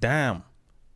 damn,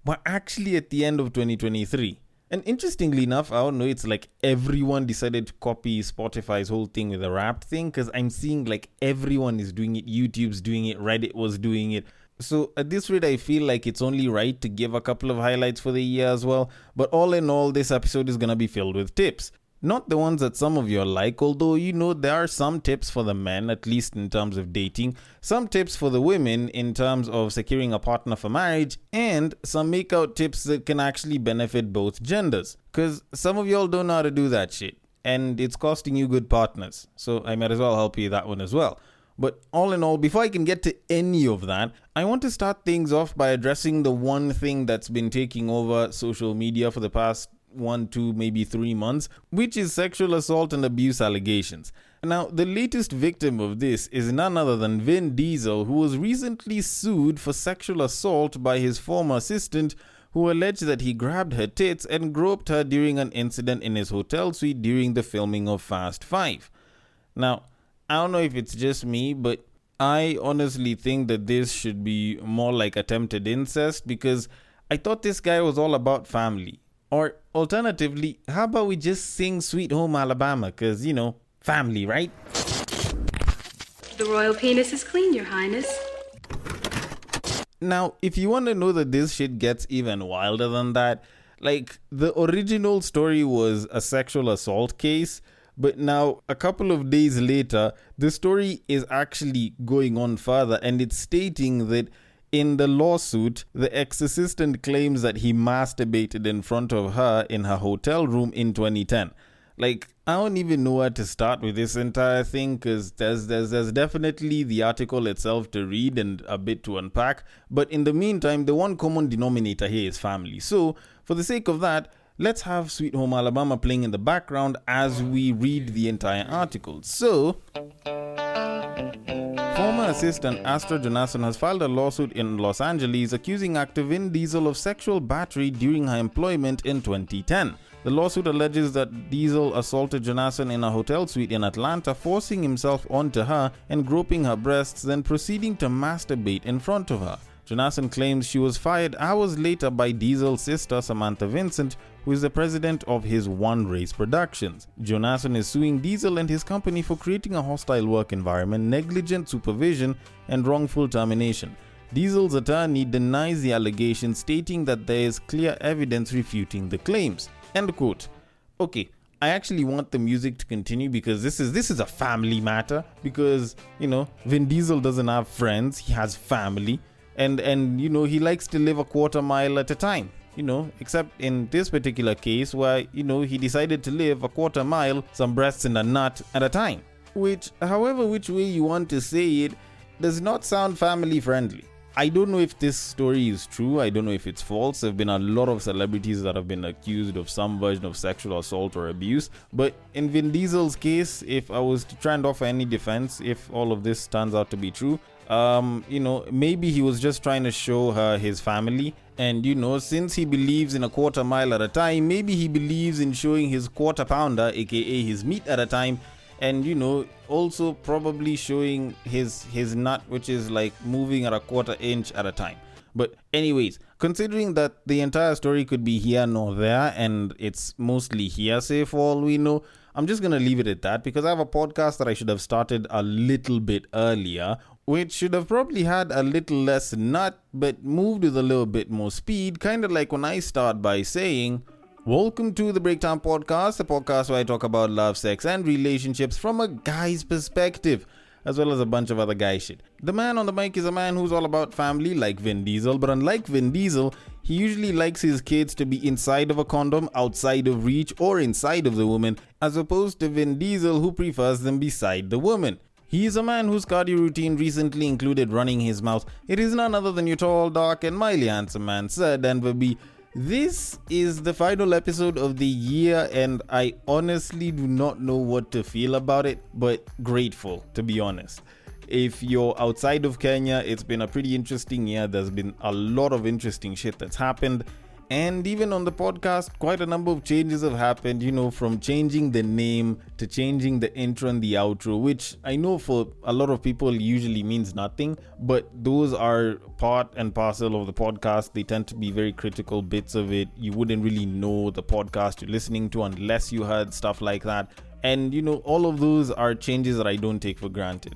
we're actually at the end of 2023. And interestingly enough, I don't know, it's like everyone decided to copy Spotify's whole thing with the rap thing, because I'm seeing like everyone is doing it. YouTube's doing it, Reddit was doing it. So at this rate, I feel like it's only right to give a couple of highlights for the year as well. But all in all, this episode is going to be filled with tips. Not the ones that some of you like, although, there are some tips for the men, at least in terms of dating, some tips for the women in terms of securing a partner for marriage, and some makeout tips that can actually benefit both genders. Because some of y'all don't know how to do that shit, and it's costing you good partners. So I might as well help you that one as well. But all in all, before I can get to any of that, I want to start things off by addressing the one thing that's been taking over social media for the past 1, 2, maybe 3 months, which is sexual assault and abuse allegations. Now, the latest victim of this is none other than Vin Diesel, who was recently sued for sexual assault by his former assistant, who alleged that he grabbed her tits and groped her during an incident in his hotel suite during the filming of Fast 5. Now, I don't know if it's just me, but I honestly think that this should be more like attempted incest, because I thought this guy was all about family. Or alternatively, how about we just sing Sweet Home Alabama? Because, family, right? The royal penis is clean, Your Highness. Now, if you want to know that this shit gets even wilder than that, like, the original story was a sexual assault case, but now, a couple of days later, the story is actually going on further, and it's stating that in the lawsuit, the ex-assistant claims that he masturbated in front of her in her hotel room in 2010. Like, I don't even know where to start with this entire thing, because there's definitely the article itself to read and a bit to unpack. But in the meantime, the one common denominator here is family. So, for the sake of that, let's have Sweet Home Alabama playing in the background as we read the entire article. So, former assistant Astra Jonasson has filed a lawsuit in Los Angeles accusing actor Vin Diesel of sexual battery during her employment in 2010. The lawsuit alleges that Diesel assaulted Jonasson in a hotel suite in Atlanta, forcing himself onto her and groping her breasts, then proceeding to masturbate in front of her. Jonasson claims she was fired hours later by Diesel's sister Samantha Vincent, who is the president of his One Race Productions. Jonasson is suing Diesel and his company for creating a hostile work environment, negligent supervision, and wrongful termination. Diesel's attorney denies the allegations, stating that there is clear evidence refuting the claims. End quote. Okay, I actually want the music to continue because this is a family matter, because, Vin Diesel doesn't have friends, he has family. And he likes to live a quarter mile at a time, except in this particular case where, he decided to live a quarter mile, some breasts and a nut at a time. Which, however which way you want to say it, does not sound family friendly. I don't know if this story is true. I don't know if it's false. There have been a lot of celebrities that have been accused of some version of sexual assault or abuse. But in Vin Diesel's case, if I was to try and offer any defense, if all of this turns out to be true, maybe he was just trying to show her his family. And, since he believes in a quarter mile at a time, maybe he believes in showing his quarter pounder, aka his meat at a time. And, also probably showing his nut, which is like moving at a quarter inch at a time. But anyways, considering that the entire story could be here nor there, and it's mostly hearsay for all we know, I'm just going to leave it at that, because I have a podcast that I should have started a little bit earlier, which should have probably had a little less nut, but moved with a little bit more speed, kind of like when I start by saying, welcome to the Breakdown Podcast, the podcast where I talk about love, sex, and relationships from a guy's perspective, as well as a bunch of other guy shit. The man on the mic is a man who's all about family, like Vin Diesel, but unlike Vin Diesel, he usually likes his kids to be inside of a condom, outside of reach, or inside of the woman, as opposed to Vin Diesel, who prefers them beside the woman. He is a man whose cardio routine recently included running his mouth. It is none other than your tall, dark, and mildly handsome man, Sir Denver B. This is the final episode of the year, and I honestly do not know what to feel about it, but grateful, to be honest. If you're outside of Kenya, it's been a pretty interesting year. There's been a lot of interesting shit that's happened, And even on the podcast, quite a number of changes have happened, from changing the name to changing the intro and the outro, which I know for a lot of people usually means nothing, but those are part and parcel of the podcast. They tend to be very critical bits of it. You wouldn't really know the podcast you're listening to unless you heard stuff like that. And, all of those are changes that I don't take for granted,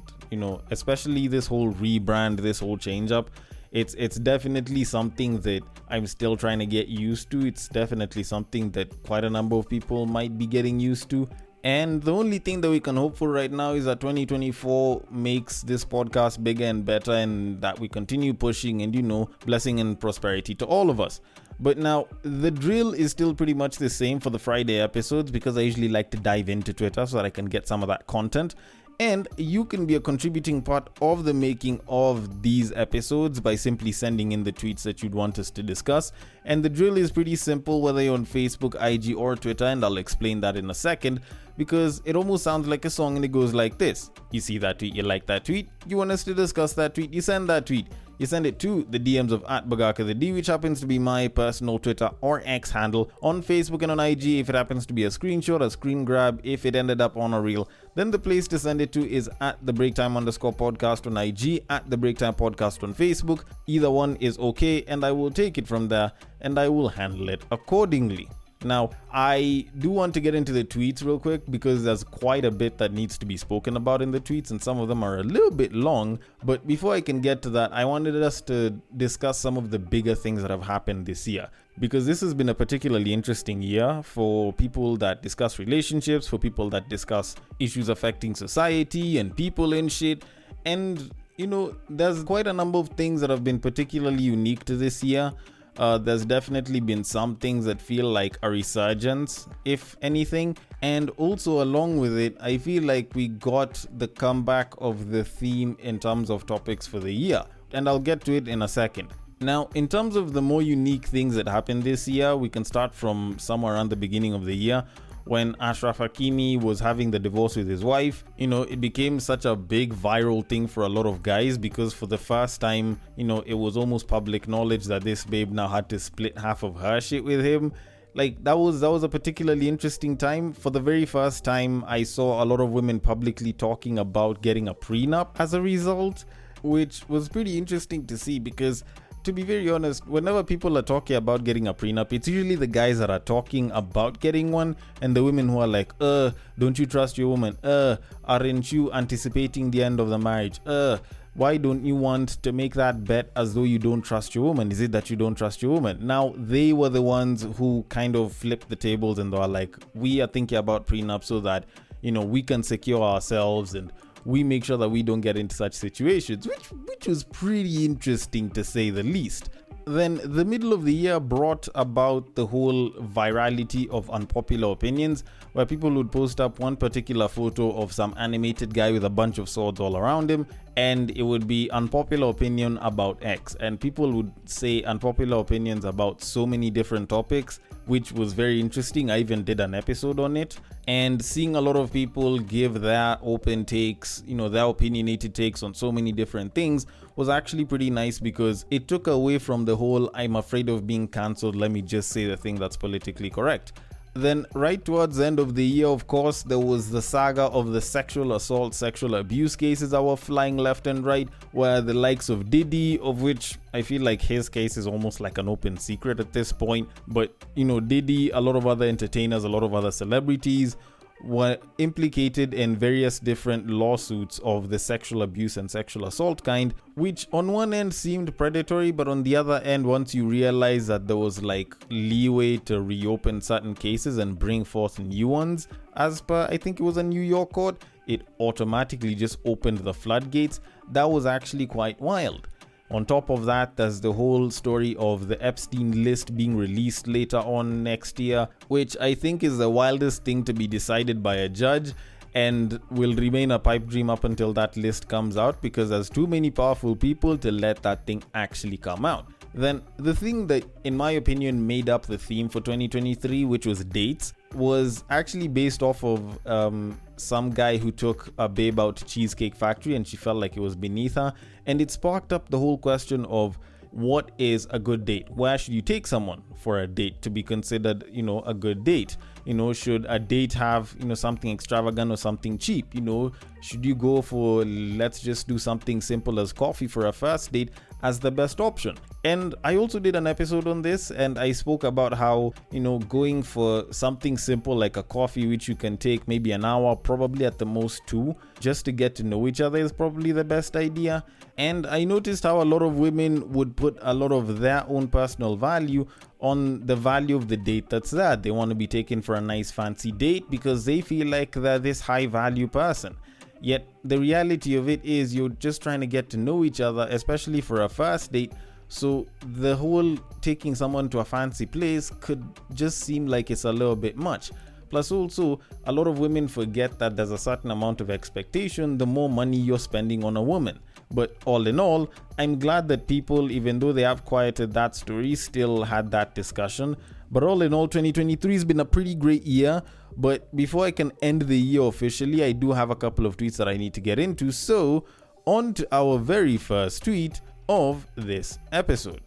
especially this whole rebrand, this whole change up. It's definitely something that I'm still trying to get used to. It's definitely something that quite a number of people might be getting used to. And the only thing that we can hope for right now is that 2024 makes this podcast bigger and better, and that we continue pushing and, blessing and prosperity to all of us. But now, the drill is still pretty much the same for the Friday episodes, because I usually like to dive into Twitter so that I can get some of that content. And you can be a contributing part of the making of these episodes by simply sending in the tweets that you'd want us to discuss. And the drill is pretty simple, whether you're on Facebook, IG, or Twitter, and I'll explain that in a second, because it almost sounds like a song and it goes like this. You see that tweet, you like that tweet, you want us to discuss that tweet, you send that tweet. You send it to the DMs of @BagakaTheD, which happens to be my personal Twitter or X handle. On Facebook and on IG, if it happens to be a screenshot, a screen grab, if it ended up on a reel, then the place to send it to is @TheBreaktime_podcast on IG, @TheBreaktime_podcast on Facebook. Either one is okay, and I will take it from there, and I will handle it accordingly. Now, I do want to get into the tweets real quick, because there's quite a bit that needs to be spoken about in the tweets, and some of them are a little bit long. But before I can get to that, I wanted us to discuss some of the bigger things that have happened this year, because this has been a particularly interesting year for people that discuss relationships, for people that discuss issues affecting society and people and shit. And, there's quite a number of things that have been particularly unique to this year. There's definitely been some things that feel like a resurgence, if anything. And also along with it, I feel like we got the comeback of the theme in terms of topics for the year. And I'll get to it in a second. Now, in terms of the more unique things that happened this year, we can start from somewhere around the beginning of the year, when Achraf Hakimi was having the divorce with his wife. It became such a big viral thing for a lot of guys, because for the first time, it was almost public knowledge that this babe now had to split half of her shit with him. Like, that was a particularly interesting time. For the very first time, I saw a lot of women publicly talking about getting a prenup as a result, which was pretty interesting to see, because to be very honest, whenever people are talking about getting a prenup, it's usually the guys that are talking about getting one, and the women who are like, don't you trust your woman? Aren't you anticipating the end of the marriage? Why don't you want to make that bet as though you don't trust your woman? Is it that you don't trust your woman? Now, they were the ones who kind of flipped the tables, and they were like, we are thinking about prenup so that, we can secure ourselves and we make sure that we don't get into such situations, which was pretty interesting to say the least. Then the middle of the year brought about the whole virality of unpopular opinions, where people would post up one particular photo of some animated guy with a bunch of swords all around him, and it would be unpopular opinion about X, and people would say unpopular opinions about so many different topics, which was very interesting. I even did an episode on it, and seeing a lot of people give their open takes, their opinionated takes on so many different things was actually pretty nice, because it took away from the whole I'm afraid of being cancelled, let me just say the thing that's politically correct. Then right towards the end of the year, of course, there was the saga of the sexual assault, sexual abuse cases that were flying left and right, where the likes of Diddy, of which I feel like his case is almost like an open secret at this point, but Diddy, a lot of other entertainers, a lot of other celebrities were implicated in various different lawsuits of the sexual abuse and sexual assault kind, which on one end seemed predatory, but on the other end, once you realize that there was like leeway to reopen certain cases and bring forth new ones, as per I think it was a New York court, it automatically just opened the floodgates. That was actually quite wild. On top of that, there's the whole story of the Epstein list being released later on next year, which I think is the wildest thing to be decided by a judge, and will remain a pipe dream up until that list comes out, because there's too many powerful people to let that thing actually come out. Then the thing that, in my opinion, made up the theme for 2023, which was dates, was actually based off of some guy who took a babe out to Cheesecake Factory, and she felt like it was beneath her, and it sparked up the whole question of, what is a good date? Where should you take someone for a date to be considered, a good date? Should a date have, something extravagant or something cheap? Should you go for, let's just do something simple as coffee for a first date as the best option? And I also did an episode on this, and I spoke about how, going for something simple like a coffee, which you can take maybe an hour, probably at the most 2, just to get to know each other is probably the best idea. And I noticed how a lot of women would put a lot of their own personal value on the value of the date that's there. They want to be taken for a nice fancy date because they feel like they're this high value person. Yet the reality of it is you're just trying to get to know each other, especially for a first date. So the whole taking someone to a fancy place could just seem like it's a little bit much. Plus also, a lot of women forget that there's a certain amount of expectation the more money you're spending on a woman. But all in all, I'm glad that people, even though they have quieted that story, still had that discussion. But all in all, 2023 has been a pretty great year. But before I can end the year officially, I do have a couple of tweets that I need to get into. So, on to our very first tweet of this episode.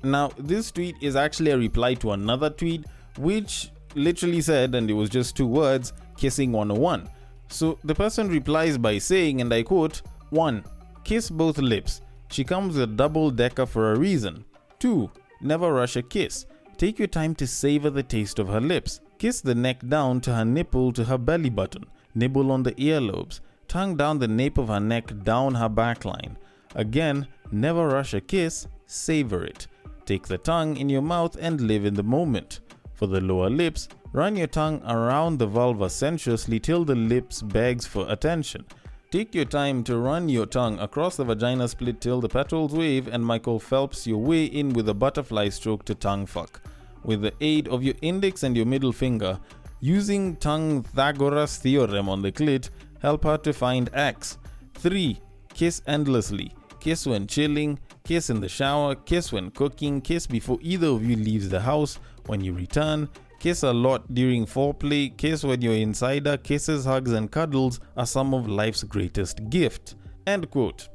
Now, this tweet is actually a reply to another tweet, which literally said, and it was just 2 words, kissing 101. So the person replies by saying, and I quote, 1. Kiss both lips. She comes with a double decker for a reason. 2. Never rush a kiss. Take your time to savor the taste of her lips. Kiss the neck down to her nipple to her belly button. Nibble on the earlobes. Tongue down the nape of her neck down her backline. Again, never rush a kiss. Savor it. Take the tongue in your mouth and live in the moment. For the lower lips, run your tongue around the vulva sensuously till the lips begs for attention. Take your time to run your tongue across the vagina split till the petals wave and Michael Phelps your way in with a butterfly stroke to tongue fuck. With the aid of your index and your middle finger, using Pythagoras theorem on the clit, help her to find X. 3. Kiss endlessly. Kiss when chilling, kiss in the shower, kiss when cooking, kiss before either of you leaves the house, when you return, kiss a lot during foreplay, kiss when you're inside her. Kisses, hugs and cuddles are some of life's greatest gift. End quote.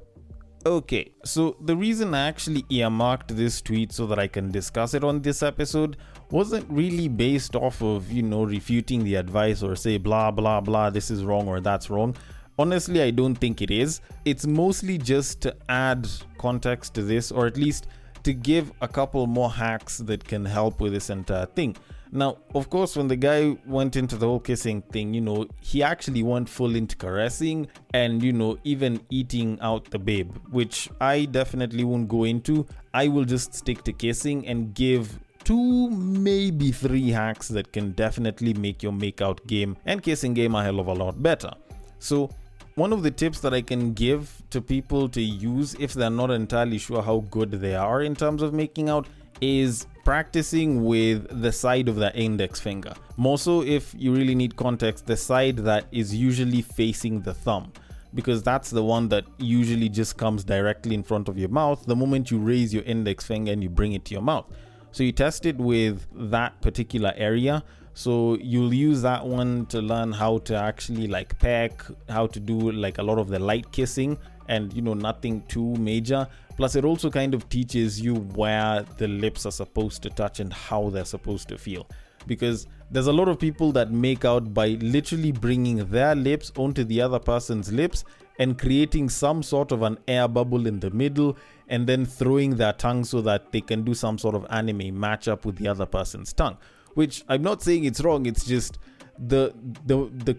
Okay, so the reason I actually earmarked this tweet so that I can discuss it on this episode wasn't really based off of, refuting the advice or say blah blah blah, this is wrong or that's wrong. Honestly, I don't think it is. It's mostly just to add context to this, or at least to give a couple more hacks that can help with this entire thing. Now, of course, when the guy went into the whole kissing thing, he actually went full into caressing and, even eating out the babe, which I definitely won't go into. I will just stick to kissing and give 2, maybe 3 hacks that can definitely make your makeout game and kissing game a hell of a lot better. So, one of the tips that I can give to people to use if they're not entirely sure how good they are in terms of making out is practicing with the side of the index finger. More so if you really need context, the side that is usually facing the thumb, because that's the one that usually just comes directly in front of your mouth the moment you raise your index finger and you bring it to your mouth. So you test it with that particular area. So you'll use that one to learn how to actually peck, how to do a lot of the light kissing and nothing too major. Plus it also kind of teaches you where the lips are supposed to touch and how they're supposed to feel. Because there's a lot of people that make out by literally bringing their lips onto the other person's lips and creating some sort of an air bubble in the middle and then throwing their tongue so that they can do some sort of anime matchup with the other person's tongue. Which I'm not saying it's wrong, it's just the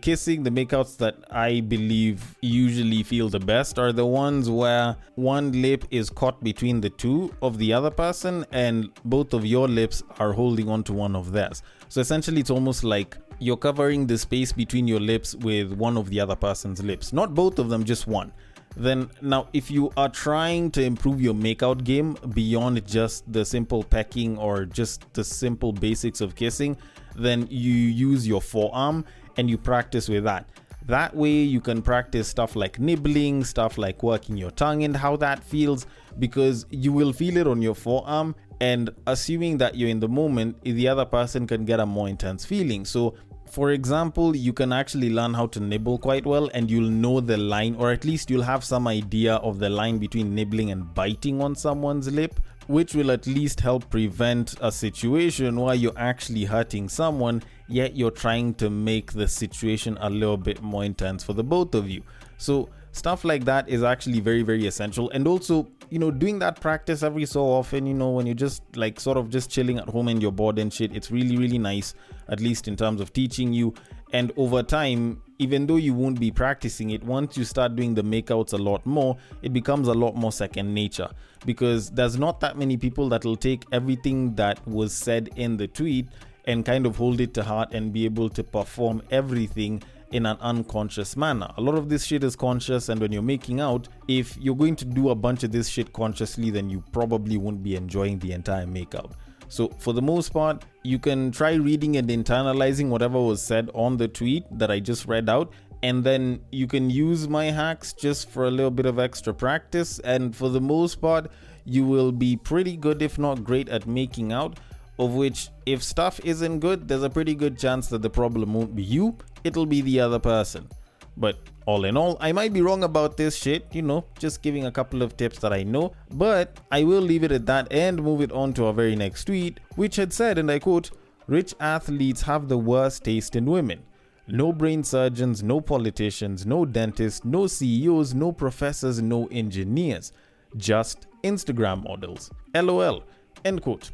kissing, the makeouts that I believe usually feel the best are the ones where one lip is caught between the two of the other person and both of your lips are holding on to one of theirs. So essentially it's almost like you're covering the space between your lips with one of the other person's lips. Not both of them, just one. Then now if you are trying to improve your makeout game beyond just the simple pecking or just the simple basics of kissing, then you use your forearm and you practice with that. That way you can practice stuff like nibbling, stuff like working your tongue and how that feels, because you will feel it on your forearm, and assuming that you're in the moment, the other person can get a more intense feeling. So for example, you can actually learn how to nibble quite well and you'll know the line, or at least you'll have some idea of the line between nibbling and biting on someone's lip. which will at least help prevent a situation where you're actually hurting someone, yet you're trying to make the situation a little bit more intense for the both of you. So stuff like that is actually very, very essential. And also, doing that practice every so often, when you're just like sort of just chilling at home and you're bored and shit, it's really, really nice, at least in terms of teaching you. And over time, even though you won't be practicing it, once you start doing the makeouts a lot more, it becomes a lot more second nature, because there's not that many people that will take everything that was said in the tweet and kind of hold it to heart and be able to perform everything in an unconscious manner. A lot of this shit is conscious, and when you're making out, if you're going to do a bunch of this shit consciously, then you probably won't be enjoying the entire makeout. So for the most part, you can try reading and internalizing whatever was said on the tweet that I just read out, and then you can use my hacks just for a little bit of extra practice, and for the most part, you will be pretty good, if not great, at making out, of which, if stuff isn't good, there's a pretty good chance that the problem won't be you, it'll be the other person. But all in all, I might be wrong about this shit, just giving a couple of tips that I know, but I will leave it at that and move it on to our very next tweet, which had said, and I quote, "Rich athletes have the worst taste in women. No brain surgeons, no politicians, no dentists, no CEOs, no professors, no engineers. Just Instagram models. LOL." End quote.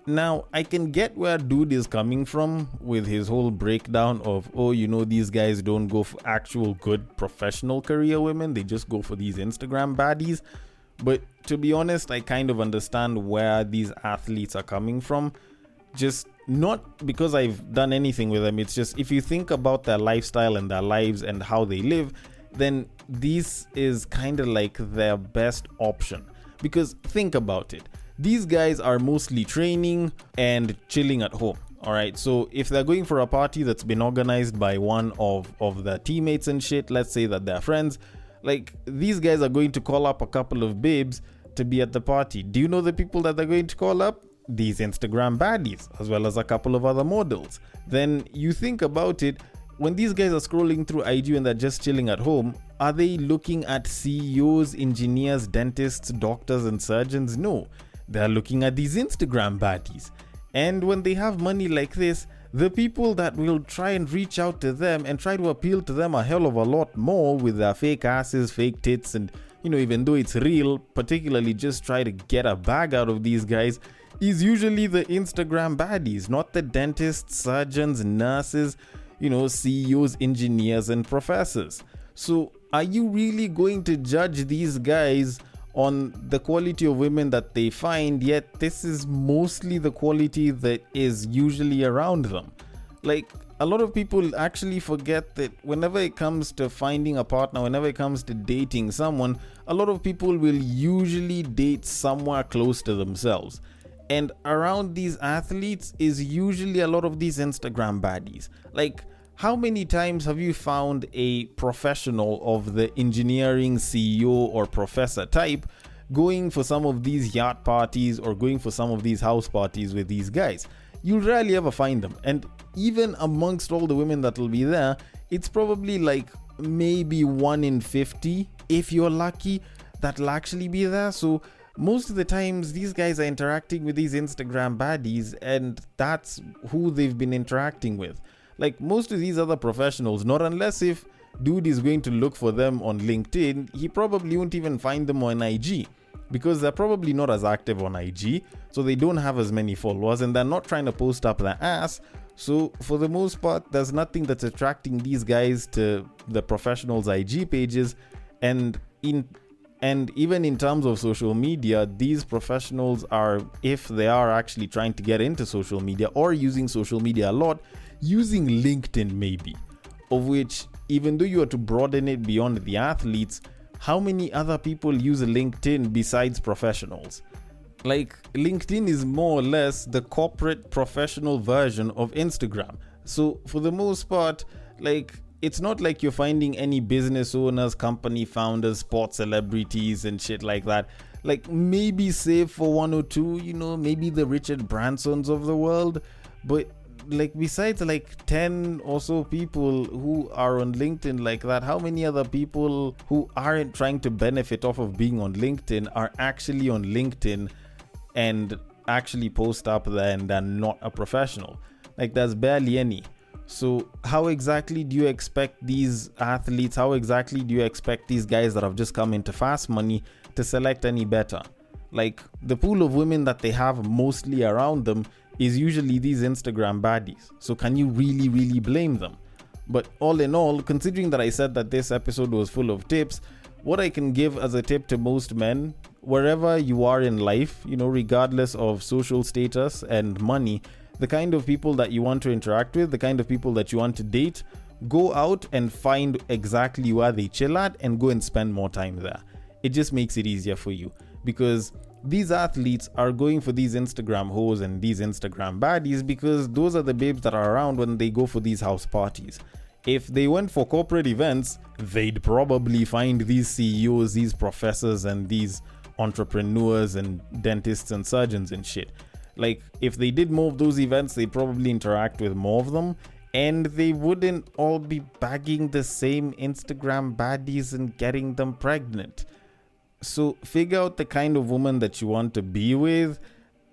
Now, I can get where dude is coming from with his whole breakdown of, these guys don't go for actual good professional career women, they just go for these Instagram baddies. But to be honest, I kind of understand where these athletes are coming from. Just not because I've done anything with them, it's just if you think about their lifestyle and their lives and how they live, then this is kind of like their best option. Because think about it. These guys are mostly training and chilling at home. All right. So if they're going for a party that's been organized by one of their teammates and shit, let's say that they're friends, like these guys are going to call up a couple of babes to be at the party. Do you know the people that they're going to call up? These Instagram baddies, as well as a couple of other models. Then you think about it, when these guys are scrolling through IG and they're just chilling at home, are they looking at CEOs, engineers, dentists, doctors, and surgeons? No. They're looking at these Instagram baddies. And when they have money like this, the people that will try and reach out to them and try to appeal to them a hell of a lot more with their fake asses, fake tits, and even though it's real, particularly just try to get a bag out of these guys, is usually the Instagram baddies, not the dentists, surgeons, nurses, CEOs, engineers, and professors. So are you really going to judge these guys on the quality of women that they find, yet this is mostly the quality that is usually around them? Like, a lot of people actually forget that whenever it comes to finding a partner, whenever it comes to dating someone, a lot of people will usually date somewhere close to themselves. And around these athletes is usually a lot of these Instagram baddies. Like, how many times have you found a professional of the engineering CEO or professor type going for some of these yacht parties or going for some of these house parties with these guys? You'll rarely ever find them. And even amongst all the women that will be there, it's probably like maybe 1 in 50, if you're lucky, that'll actually be there. So most of the times these guys are interacting with these Instagram baddies, and that's who they've been interacting with. Like most of these other professionals, not unless if dude is going to look for them on LinkedIn, he probably won't even find them on IG, because they're probably not as active on IG, so they don't have as many followers, and they're not trying to post up their ass. So for the most part, there's nothing that's attracting these guys to the professionals' IG pages. And even in terms of social media, these professionals are, if they are actually trying to get into social media or using social media a lot, using LinkedIn maybe, of which, even though you are to broaden it beyond the athletes, how many other people use LinkedIn besides professionals? Like, LinkedIn is more or less the corporate professional version of Instagram. So for the most part, like, it's not like you're finding any business owners, company founders, sports celebrities and shit like that. Like, maybe save for one or two, maybe the Richard Bransons of the world, but like besides like 10 or so people who are on LinkedIn like that, how many other people who aren't trying to benefit off of being on LinkedIn are actually on LinkedIn and actually post up there and they're not a professional. Like, there's barely any. So how exactly do you expect these athletes, how exactly do you expect these guys that have just come into fast money to select any better? Like, the pool of women that they have mostly around them is usually these Instagram baddies. So can you really blame them? But all in all, considering that I said that this episode was full of tips, what I can give as a tip to most men, wherever you are in life, regardless of social status and money, the kind of people that you want to interact with, the kind of people that you want to date, go out and find exactly where they chill at and go and spend more time there. It just makes it easier for you, because these athletes are going for these Instagram hoes and these Instagram baddies because those are the babes that are around when they go for these house parties. If they went for corporate events, they'd probably find these CEOs, these professors, and these entrepreneurs and dentists and surgeons and shit. Like, if they did more of those events, they'd probably interact with more of them, and they wouldn't all be bagging the same Instagram baddies and getting them pregnant. So figure out the kind of woman that you want to be with,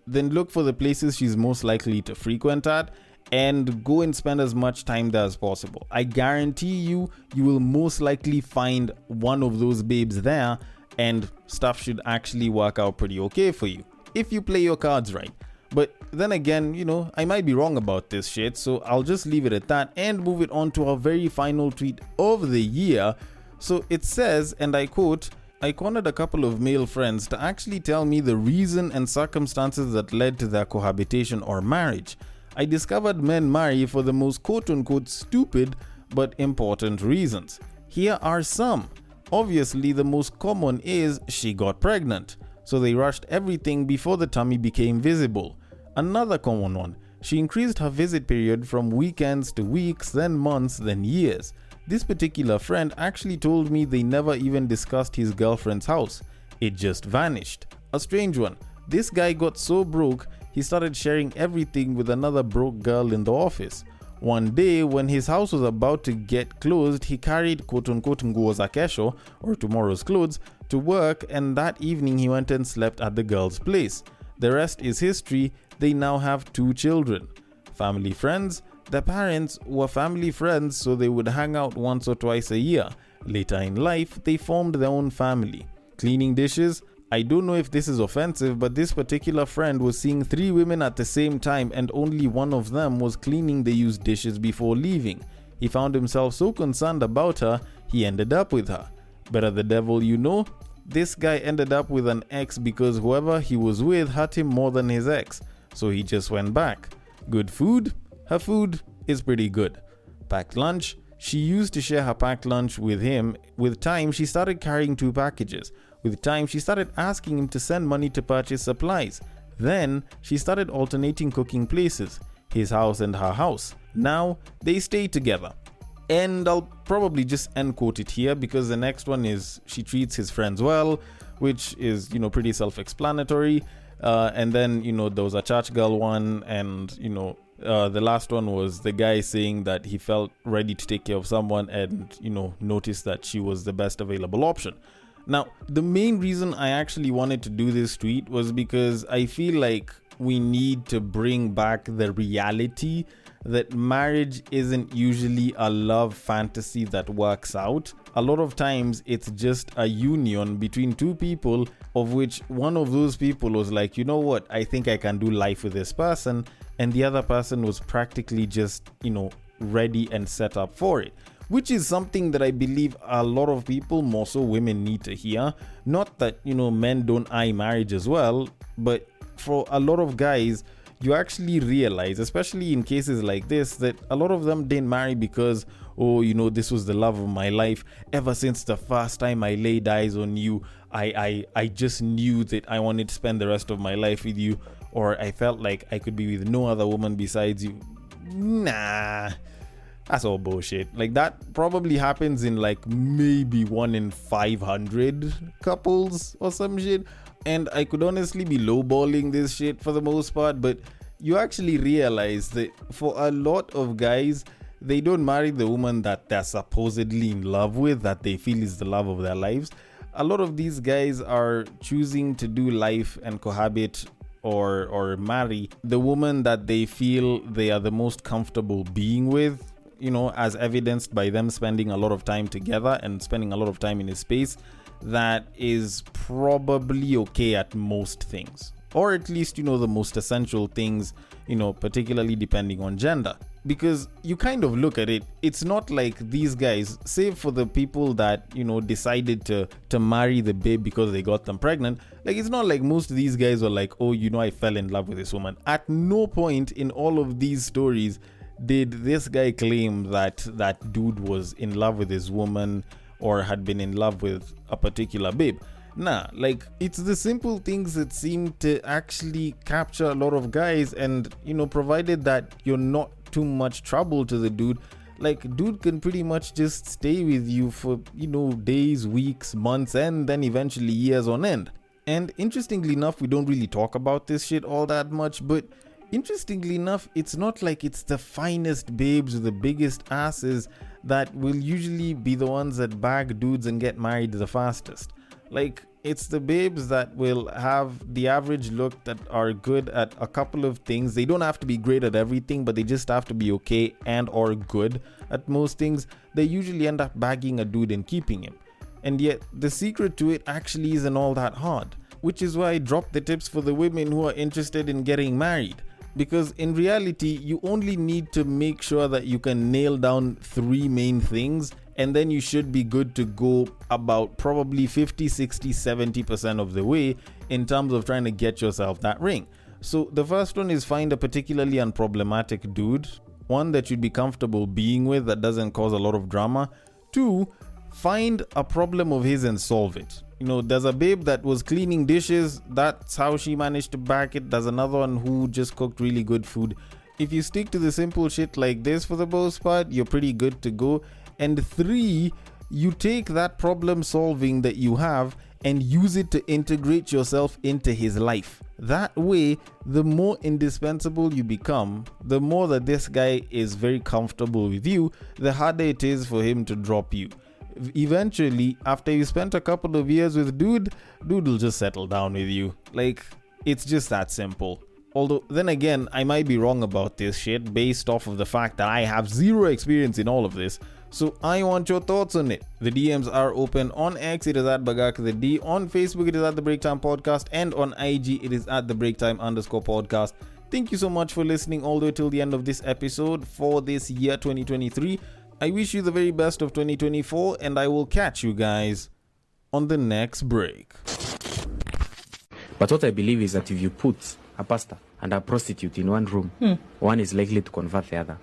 then look for the places she's most likely to frequent at, and go and spend as much time there as possible. I guarantee you will most likely find one of those babes there, and stuff should actually work out pretty okay for you if you play your cards right. But then again, I might be wrong about this shit, so I'll just leave it at that and move it on to our very final tweet of the year. So it says, and I quote, "I cornered a couple of male friends to actually tell me the reason and circumstances that led to their cohabitation or marriage. I discovered men marry for the most quote-unquote stupid but important reasons. Here are some. Obviously, the most common is she got pregnant, so they rushed everything before the tummy became visible. Another common one, she increased her visit period from weekends to weeks, then months, then years. This particular friend actually told me they never even discussed his girlfriend's house. It just vanished. A strange one. This guy got so broke, he started sharing everything with another broke girl in the office. One day, when his house was about to get closed, he carried quote-unquote nguo za kesho, or tomorrow's clothes, to work, and that evening he went and slept at the girl's place. The rest is history. They now have 2 children. Family friends? The parents were family friends, so they would hang out once or twice a year. Later in life, they formed their own family. Cleaning dishes? I don't know if this is offensive, but this particular friend was seeing 3 women at the same time, and only one of them was cleaning the used dishes before leaving. He found himself so concerned about her, he ended up with her. Better the devil you know. This guy ended up with an ex because whoever he was with hurt him more than his ex, so he just went back. Good food? Her food is pretty good. Packed lunch? She used to share her packed lunch with him. With time, she started carrying 2 packages. With time, she started asking him to send money to purchase supplies. Then, she started alternating cooking places, his house and her house. Now, they stay together. And I'll probably just end quote it here, because the next one is she treats his friends well, which is, pretty self-explanatory. And then, there was a church girl one, and, the last one was the guy saying that he felt ready to take care of someone and, noticed that she was the best available option. Now, the main reason I actually wanted to do this tweet was because I feel like we need to bring back the reality that marriage isn't usually a love fantasy that works out. A lot of times it's just a union between 2 people, of which one of those people was like, you know what, I think I can do life with this person, and the other person was practically just, ready and set up for it. Which is something that I believe a lot of people, more so women, need to hear. Not that, men don't eye marriage as well, but for a lot of guys, you actually realize, especially in cases like this, that a lot of them didn't marry because, this was the love of my life. Ever since the first time I laid eyes on you, I just knew that I wanted to spend the rest of my life with you, or I felt like I could be with no other woman besides you. Nah. That's all bullshit. Like, that probably happens in like maybe 1 in 500 couples or some shit. And I could honestly be lowballing this shit for the most part, but you actually realize that for a lot of guys, they don't marry the woman that they're supposedly in love with, that they feel is the love of their lives. A lot of these guys are choosing to do life and cohabit or marry the woman that they feel they are the most comfortable being with, as evidenced by them spending a lot of time together and spending a lot of time in a space that is probably okay at most things, or at least, the most essential things, particularly depending on gender. Because you kind of look at it, it's not like these guys, save for the people that, decided to marry the babe because they got them pregnant, like it's not like most of these guys were like, oh, I fell in love with this woman. At no point in all of these stories did this guy claim that dude was in love with this woman or had been in love with a particular babe. Nah, like it's the simple things that seem to actually capture a lot of guys, and provided that you're not too much trouble to the dude, like dude can pretty much just stay with you for days, weeks, months, and then eventually years on end. And interestingly enough, we don't really talk about this shit all that much, but interestingly enough, it's not like it's the finest babes with the biggest asses that will usually be the ones that bag dudes and get married the fastest. Like, it's the babes that will have the average look, that are good at a couple of things. They don't have to be great at everything, but they just have to be okay and or good at most things. They usually end up bagging a dude and keeping him. And yet, the secret to it actually isn't all that hard. Which is why I dropped the tips for the women who are interested in getting married. Because in reality, you only need to make sure that you can nail down 3 main things, and then you should be good to go about probably 50, 60, 70% of the way in terms of trying to get yourself that ring. So the first one is find a particularly unproblematic dude, one that you'd be comfortable being with that doesn't cause a lot of drama. 2, find a problem of his and solve it. There's a babe that was cleaning dishes. That's how she managed to back it. There's another one who just cooked really good food. If you stick to the simple shit like this for the most part, you're pretty good to go. And 3, you take that problem solving that you have and use it to integrate yourself into his life. That way, the more indispensable you become, the more that this guy is very comfortable with you, the harder it is for him to drop you. Eventually, after you spent a couple of years with dude will just settle down with you. Like, it's just that simple. Although, then again, I might be wrong about this shit based off of the fact that I have 0 experience in all of this. So I want your thoughts on it. The DMs are open. On X, it is at BagakTheD. On Facebook, it is at The Breaktime Podcast. And on IG, it is at The Breaktime_podcast. Thank you so much for listening all the way till the end of this episode for this year 2023. I wish you the very best of 2024, and I will catch you guys on the next break. But what I believe is that if you put a pastor and a prostitute in one room, one is likely to convert the other.